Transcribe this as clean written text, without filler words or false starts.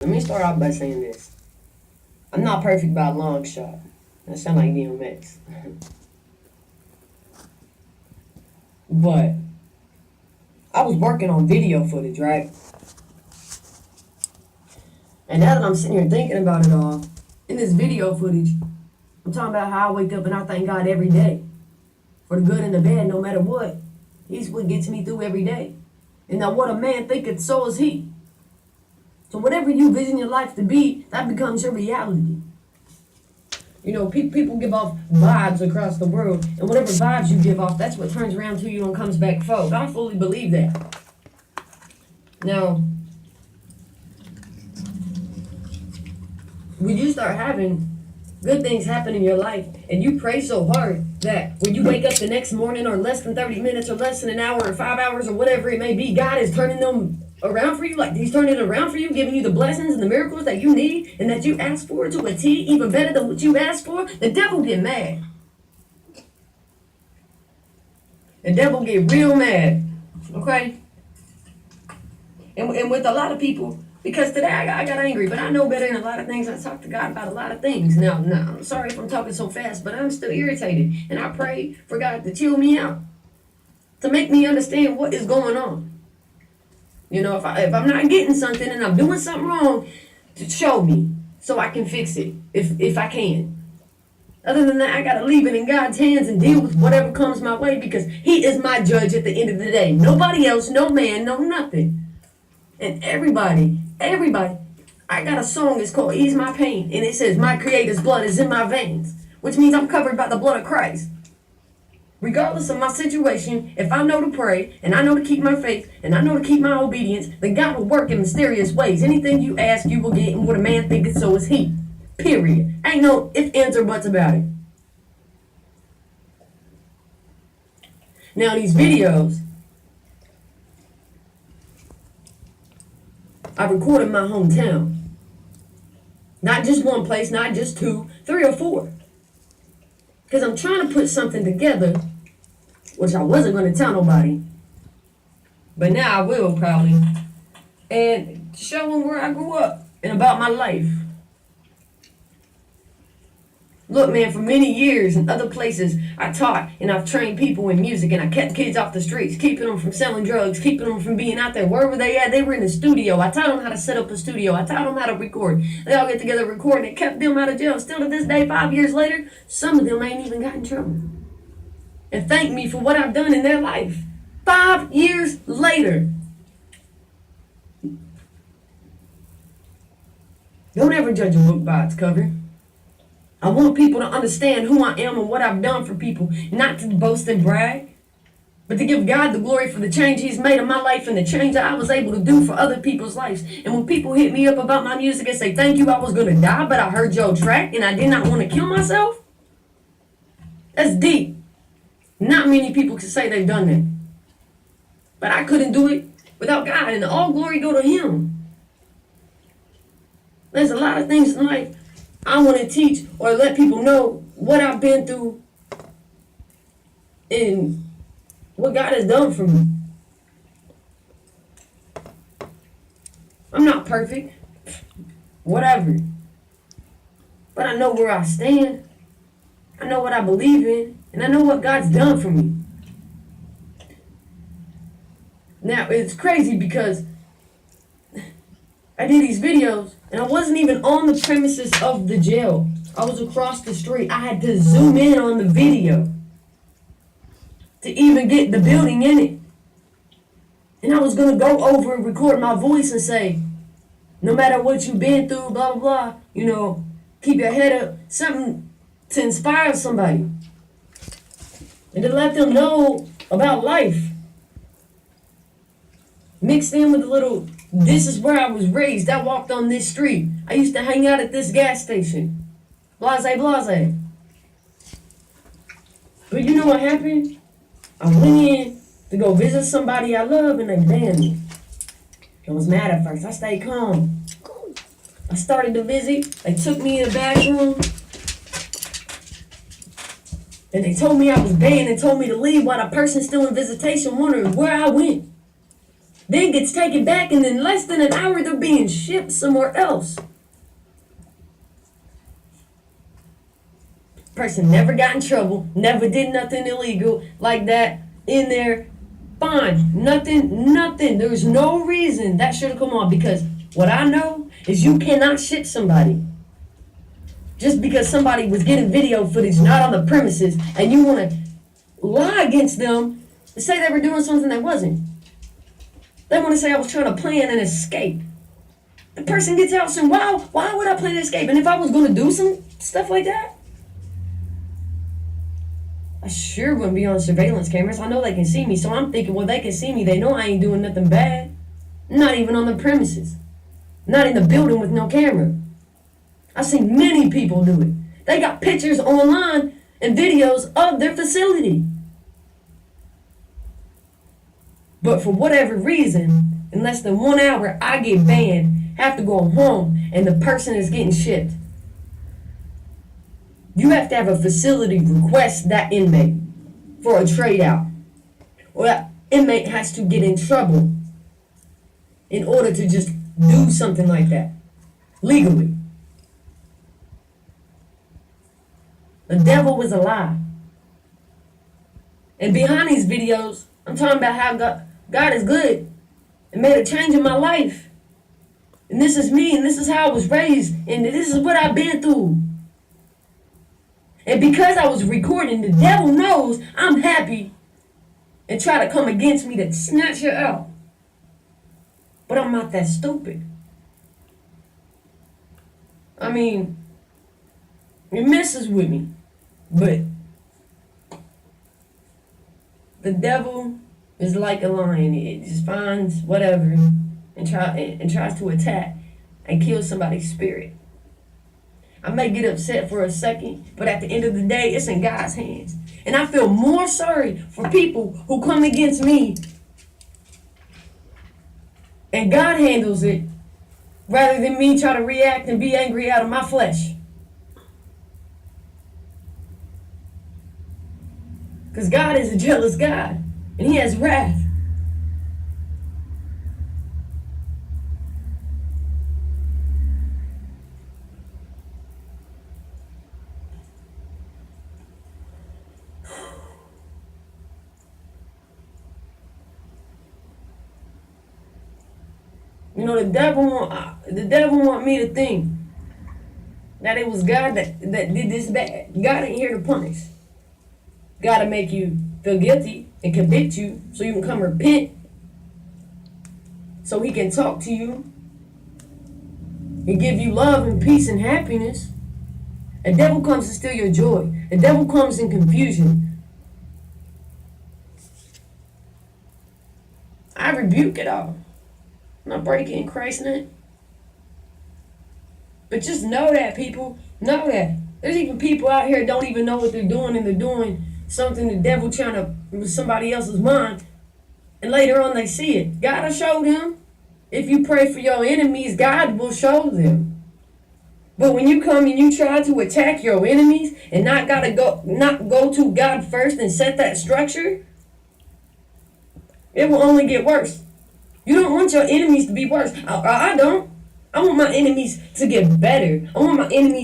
Let me start off by saying this. I'm not perfect by a long shot. That sound like DMX. But I was working on video footage, right? And now that I'm sitting here thinking about it all, in this video footage, I'm talking about how I wake up and I thank God every day. For the good and the bad, no matter what. He's what gets me through every day. And now what a man thinketh, so is he. So whatever you vision your life to be, that becomes your reality. You know, people give off vibes across the world, and whatever vibes you give off, that's what turns around to you and comes back forth. I fully believe that. Now, when you start having good things happen in your life, and you pray so hard that when you wake up the next morning, or less than 30 minutes, or less than an hour, or 5 hours, or whatever it may be, God is turning them around for you. Like he's turning it around for you, giving you the blessings and the miracles that you need and that you asked for to a T, even better than what you asked for. The devil get mad. The devil get real mad. Okay? And with a lot of people, because today I got angry, but I know better than a lot of things. I talk to God about a lot of things. Now, I'm sorry if I'm talking so fast, but I'm still irritated. And I pray for God to chill me out, to make me understand what is going on. You know, if I'm not getting something and I'm doing something wrong, to show me so I can fix it if I can. Other than that, I gotta leave it in God's hands and deal with whatever comes my way, because He is my judge at the end of the day. Nobody else, no man, no nothing. And everybody, I got a song, it's called Ease My Pain, and it says, my Creator's blood is in my veins, which means I'm covered by the blood of Christ. Regardless of my situation, if I know to pray, and I know to keep my faith, and I know to keep my obedience, then God will work in mysterious ways. Anything you ask, you will get, and what a man thinketh, so is he. Period. Ain't no ifs, ands, or buts about it. Now, these videos, I recorded in my hometown. Not just one place, not just 2, 3, or 4. Because I'm trying to put something together, which I wasn't going to tell nobody, but now I will probably, and show them where I grew up and about my life. Look, man, for many years in other places, I taught and I've trained people in music, and I kept kids off the streets, keeping them from selling drugs, keeping them from being out there. Wherever they at, they were in the studio. I taught them how to set up a studio. I taught them how to record. They all get together, record, and it kept them out of jail. Still to this day, 5 years later, some of them ain't even got in trouble. And thank me for what I've done in their life. 5 years later. Don't ever judge a book by its cover. I want people to understand who I am and what I've done for people, not to boast and brag, but to give God the glory for the change He's made in my life and the change that I was able to do for other people's lives. And when people hit me up about my music and say, thank you, I was going to die, but I heard your track and I did not want to kill myself, that's deep. Not many people can say they've done that. But I couldn't do it without God, and all glory go to Him. There's a lot of things in life I want to teach or let people know what I've been through and what God has done for me. I'm not perfect, whatever, but I know where I stand. I know what I believe in, and I know what God's done for me. Now, it's crazy because I did these videos, and I wasn't even on the premises of the jail. I was across the street. I had to zoom in on the video to even get the building in it. And I was going to go over and record my voice and say, no matter what you've been through, blah, blah, blah, you know, keep your head up. Something to inspire somebody. And to let them know about life. Mixed in with a little, this is where I was raised. I walked on this street. I used to hang out at this gas station. Blase, blase. But you know what happened? I went in to go visit somebody I love, and they banned me. I was mad at first. I stayed calm. I started to visit. They took me in the bathroom. And they told me I was banned and told me to leave while the person still in visitation wondering where I went. then gets taken back, and in less than an hour they're being shipped somewhere else. Person never got in trouble, never did nothing illegal like that in there. Fine, nothing. There's no reason that should have come on, because what I know is you cannot ship somebody just because somebody was getting video footage not on the premises, and you want to lie against them and say they were doing something that wasn't. They want to say I was trying to plan an escape. The person gets out saying, why would I plan an escape? And if I was going to do some stuff like that, I sure wouldn't be on surveillance cameras. I know they can see me, so I'm thinking, well, they can see me. They know I ain't doing nothing bad. Not even on the premises. Not in the building with no camera. I've seen many people do it. They got pictures online and videos of their facility. But for whatever reason, in less than 1 hour, I get banned, have to go home, and the person is getting shipped. You have to have a facility request that inmate for a trade out. Or that inmate has to get in trouble in order to just do something like that legally. The devil was a lie. And behind these videos, I'm talking about how God is good and made a change in my life. And this is me, and this is how I was raised, and this is what I've been through. And because I was recording, the devil knows I'm happy and try to come against me to snatch it out. But I'm not that stupid. I mean, it messes with me. But the devil is like a lion. It just finds whatever and tries to attack and kill somebody's spirit. I may get upset for a second, but at the end of the day, it's in God's hands. And I feel more sorry for people who come against me, and God handles it, rather than me try to react and be angry out of my flesh. Because God is a jealous God, and He has wrath. You know, the devil want me to think that it was God that did this bad. God ain't here to punish. God to make you feel guilty and convict you so you can come repent, so He can talk to you and give you love and peace and happiness. The devil comes to steal your joy. The devil comes in confusion. I rebuke it all. I'm not breaking in Christ's name. But just know that, people. Know that. There's even people out here don't even know what they're doing, and they're doing something the devil trying to with somebody else's mind. And later on they see it. God will show them. If you pray for your enemies, God will show them. But when you come and you try to attack your enemies and not go to God first and set that structure, it will only get worse. You don't want your enemies to be worse. I don't. I want my enemies to get better. I want my enemies